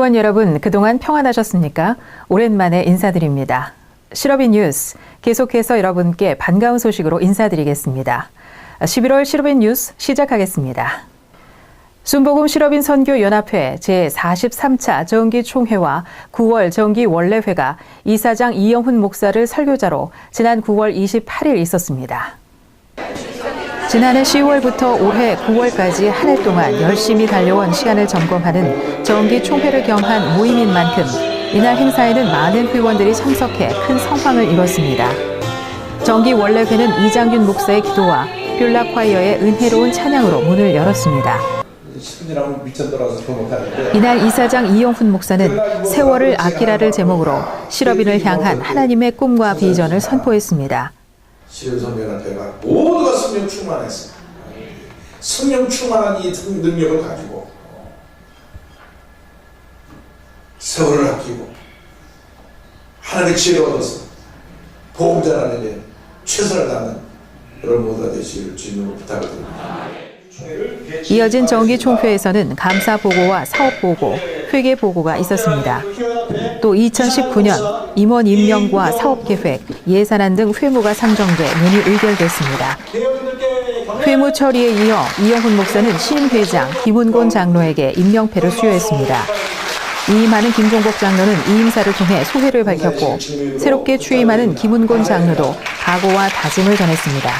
회원 여러분, 그동안 평안하셨습니까? 오랜만에 인사드립니다. 실업인 뉴스, 계속해서 여러분께 반가운 소식으로 인사드리겠습니다. 11월 실업인 뉴스 시작하겠습니다. 순복음 실업인 선교연합회 제43차 정기총회와 9월 정기원례회가 이사장 이영훈 목사를 설교자로 지난 9월 28일 있었습니다. 지난해 10월부터 올해 9월까지 한 해 동안 열심히 달려온 시간을 점검하는 정기총회를 겸한 모임인 만큼 이날 행사에는 많은 회원들이 참석해 큰 성황을 이뤘습니다. 정기원례회는 이장균 목사의 기도와 뷸라콰이어의 은혜로운 찬양으로 문을 열었습니다. 이날 이사장 이영훈 목사는 세월을 아끼라를 제목으로 실업인을 향한 하나님의 꿈과 비전을 선포했습니다. 실업연합회가 모두가 성령 충만했습니다. 성령 충만한 이 능력을 가지고 세월을 아끼고 하나님의 지혜를 얻어서 보험자라는 데 최선을 다하는 여러분 모두가 되시기를 주님으로 부탁을 드립니다. 이어진 정기총회에서는 감사보고와 사업보고, 회계보고가 있었습니다. 또 2019년 임원 임명과 사업계획, 예산안 등 회무가 상정돼 논의 의결됐습니다. 회무 처리에 이어 이영훈 목사는 신임회장 김은곤 장로에게 임명패를 수여했습니다. 이임하는 김종복 장로는 이임사를 통해 소회를 밝혔고 새롭게 취임하는 김은곤 장로도 각오와 다짐을 전했습니다.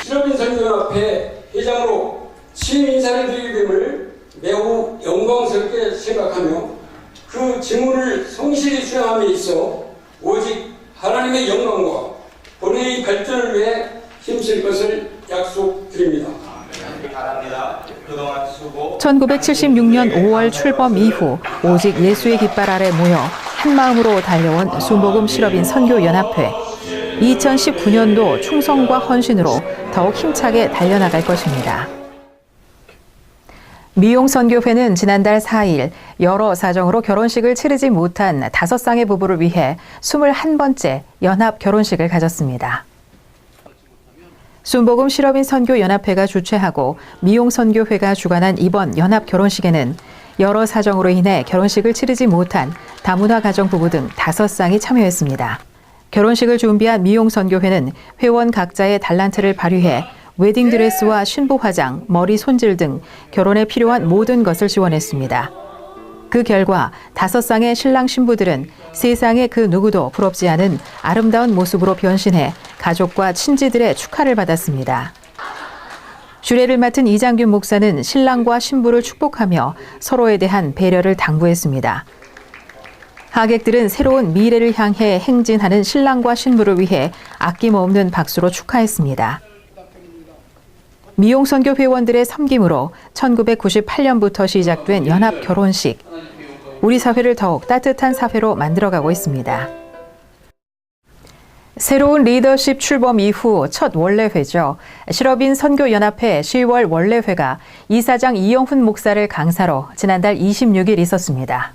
실업인 선교연합회 회장으로 취임 인사를 드리게 됨을 매우 영광스럽게 생각하며 그 직무를 성실히 수행함에 있어 오직 하나님의 영광과 본회의 발전을 위해 힘쓸 것을 약속드립니다. 1976년 5월 출범 이후 오직 예수의 깃발 아래 모여 한마음으로 달려온 순복음 실업인 선교연합회. 2019년도 충성과 헌신으로 더욱 힘차게 달려나갈 것입니다. 미용선교회는 지난달 4일 여러 사정으로 결혼식을 치르지 못한 5쌍의 부부를 위해 21번째 연합 결혼식을 가졌습니다. 순복음 실업인 선교연합회가 주최하고 미용선교회가 주관한 이번 연합 결혼식에는 여러 사정으로 인해 결혼식을 치르지 못한 다문화 가정 부부 등 5쌍이 참여했습니다. 결혼식을 준비한 미용선교회는 회원 각자의 달란트를 발휘해 웨딩드레스와 신부 화장, 머리 손질 등 결혼에 필요한 모든 것을 지원했습니다. 그 결과 5쌍의 신랑 신부들은 세상의 그 누구도 부럽지 않은 아름다운 모습으로 변신해 가족과 친지들의 축하를 받았습니다. 주례를 맡은 이장균 목사는 신랑과 신부를 축복하며 서로에 대한 배려를 당부했습니다. 하객들은 새로운 미래를 향해 행진하는 신랑과 신부를 위해 아낌없는 박수로 축하했습니다. 미용선교 회원들의 섬김으로 1998년부터 시작된 연합 결혼식. 우리 사회를 더욱 따뜻한 사회로 만들어가고 있습니다. 새로운 리더십 출범 이후 첫 원례회죠. 실업인 선교연합회 10월 원례회가 이사장 이영훈 목사를 강사로 지난달 26일 있었습니다.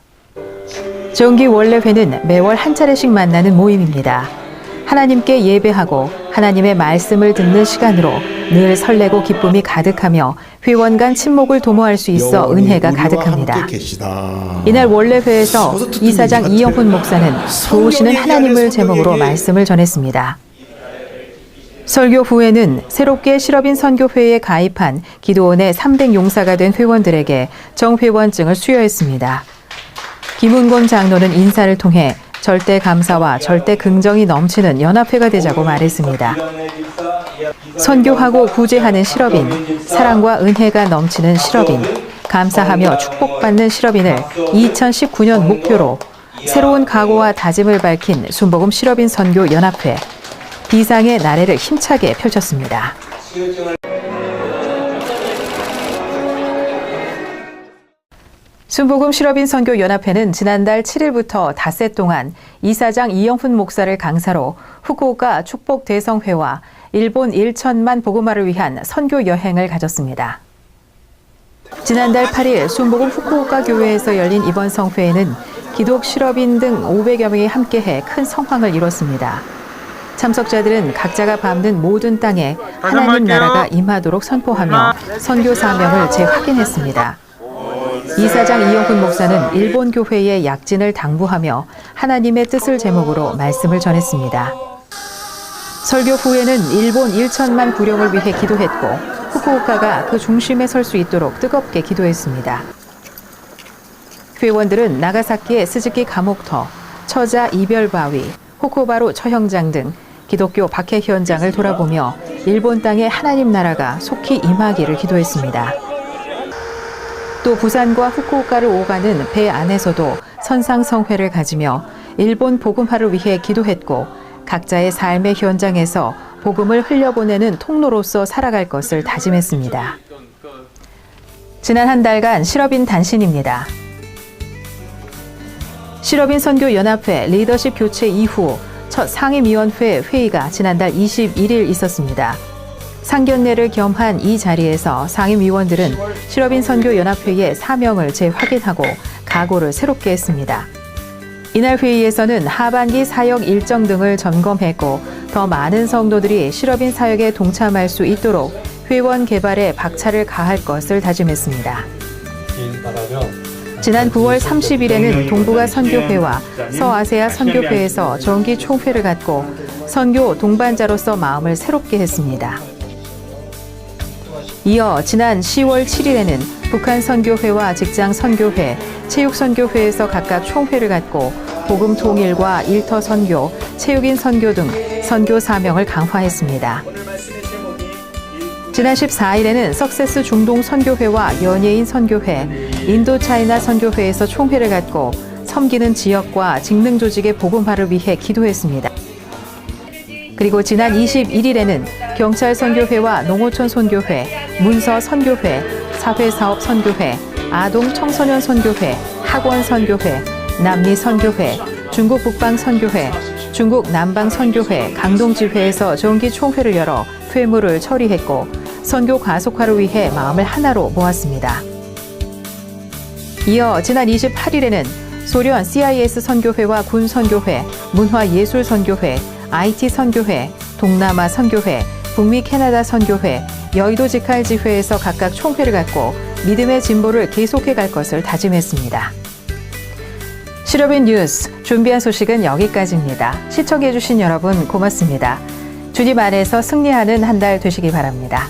정기 원례회는 매월 한 차례씩 만나는 모임입니다. 하나님께 예배하고 하나님의 말씀을 듣는 시간으로 늘 설레고 기쁨이 가득하며 회원 간 친목을 도모할 수 있어 은혜가 가득합니다. 이날 원례회에서 이사장 이영훈 목사는 도우시는 하나님을 제목으로 말씀을 전했습니다. 설교 후에는 새롭게 실업인 선교회에 가입한 기도원의 300 용사가 된 회원들에게 정회원증을 수여했습니다. 김은곤 장로는 인사를 통해 절대 감사와 절대 긍정이 넘치는 연합회가 되자고 말했습니다. 선교하고 구제하는 실업인, 사랑과 은혜가 넘치는 실업인, 감사하며 축복받는 실업인을 2019년 목표로 새로운 각오와 다짐을 밝힌 순복음 실업인 선교연합회. 비상의 나래를 힘차게 펼쳤습니다. 순복음 실업인 선교연합회는 지난달 7일부터 닷새 동안 이사장 이영훈 목사를 강사로 후쿠오카 축복 대성회와 일본 1천만 복음화를 위한 선교 여행을 가졌습니다. 지난달 8일 순복음 후쿠오카 교회에서 열린 이번 성회에는 기독 실업인 등 500여 명이 함께해 큰 성황을 이뤘습니다. 참석자들은 각자가 밟는 모든 땅에 하나님 나라가 임하도록 선포하며 선교 사명을 재확인했습니다. 이사장 이영훈 목사는 일본 교회의 약진을 당부하며 하나님의 뜻을 제목으로 말씀을 전했습니다. 설교 후에는 일본 1천만 구령을 위해 기도했고 후쿠오카가 그 중심에 설 수 있도록 뜨겁게 기도했습니다. 회원들은 나가사키의 스즈키 감옥터, 처자 이별바위, 호코바루 처형장 등 기독교 박해 현장을 돌아보며 일본 땅에 하나님 나라가 속히 임하기를 기도했습니다. 또 부산과 후쿠오카를 오가는 배 안에서도 선상성회를 가지며 일본 복음화를 위해 기도했고 각자의 삶의 현장에서 복음을 흘려보내는 통로로서 살아갈 것을 다짐했습니다. 지난 한 달간 실업인 단신입니다. 실업인 선교연합회 리더십 교체 이후 첫 상임위원회 회의가 지난달 21일 있었습니다. 상견례를 겸한 이 자리에서 상임위원들은 실업인 선교연합회의 사명을 재확인하고 각오를 새롭게 했습니다. 이날 회의에서는 하반기 사역 일정 등을 점검했고 더 많은 성도들이 실업인 사역에 동참할 수 있도록 회원 개발에 박차를 가할 것을 다짐했습니다. 지난 9월 30일에는 동북아 선교회와 서아세아 선교회에서 정기 총회를 갖고 선교 동반자로서 마음을 새롭게 했습니다. 이어 지난 10월 7일에는 북한 선교회와 직장 선교회, 체육 선교회에서 각각 총회를 갖고 복음 통일과 일터 선교, 체육인 선교 등 선교 사명을 강화했습니다. 지난 14일에는 석세스 중동 선교회와 연예인 선교회, 인도차이나 선교회에서 총회를 갖고 섬기는 지역과 직능 조직의 복음화를 위해 기도했습니다. 그리고 지난 21일에는 경찰 선교회와 농어촌 선교회, 문서 선교회, 사회사업 선교회, 아동 청소년 선교회, 학원 선교회, 남미 선교회, 중국 북방 선교회, 중국 남방 선교회, 강동지회에서 정기 총회를 열어 회무를 처리했고 선교 가속화를 위해 마음을 하나로 모았습니다. 이어 지난 28일에는 소련 CIS 선교회와 군 선교회, 문화예술 선교회, IT 선교회, 동남아 선교회, 북미 캐나다 선교회, 여의도 지칼지회에서 각각 총회를 갖고 믿음의 진보를 계속해 갈 것을 다짐했습니다. 실업인 뉴스 준비한 소식은 여기까지입니다. 시청해 주신 여러분 고맙습니다. 주님 안에서 승리하는 한 달 되시기 바랍니다.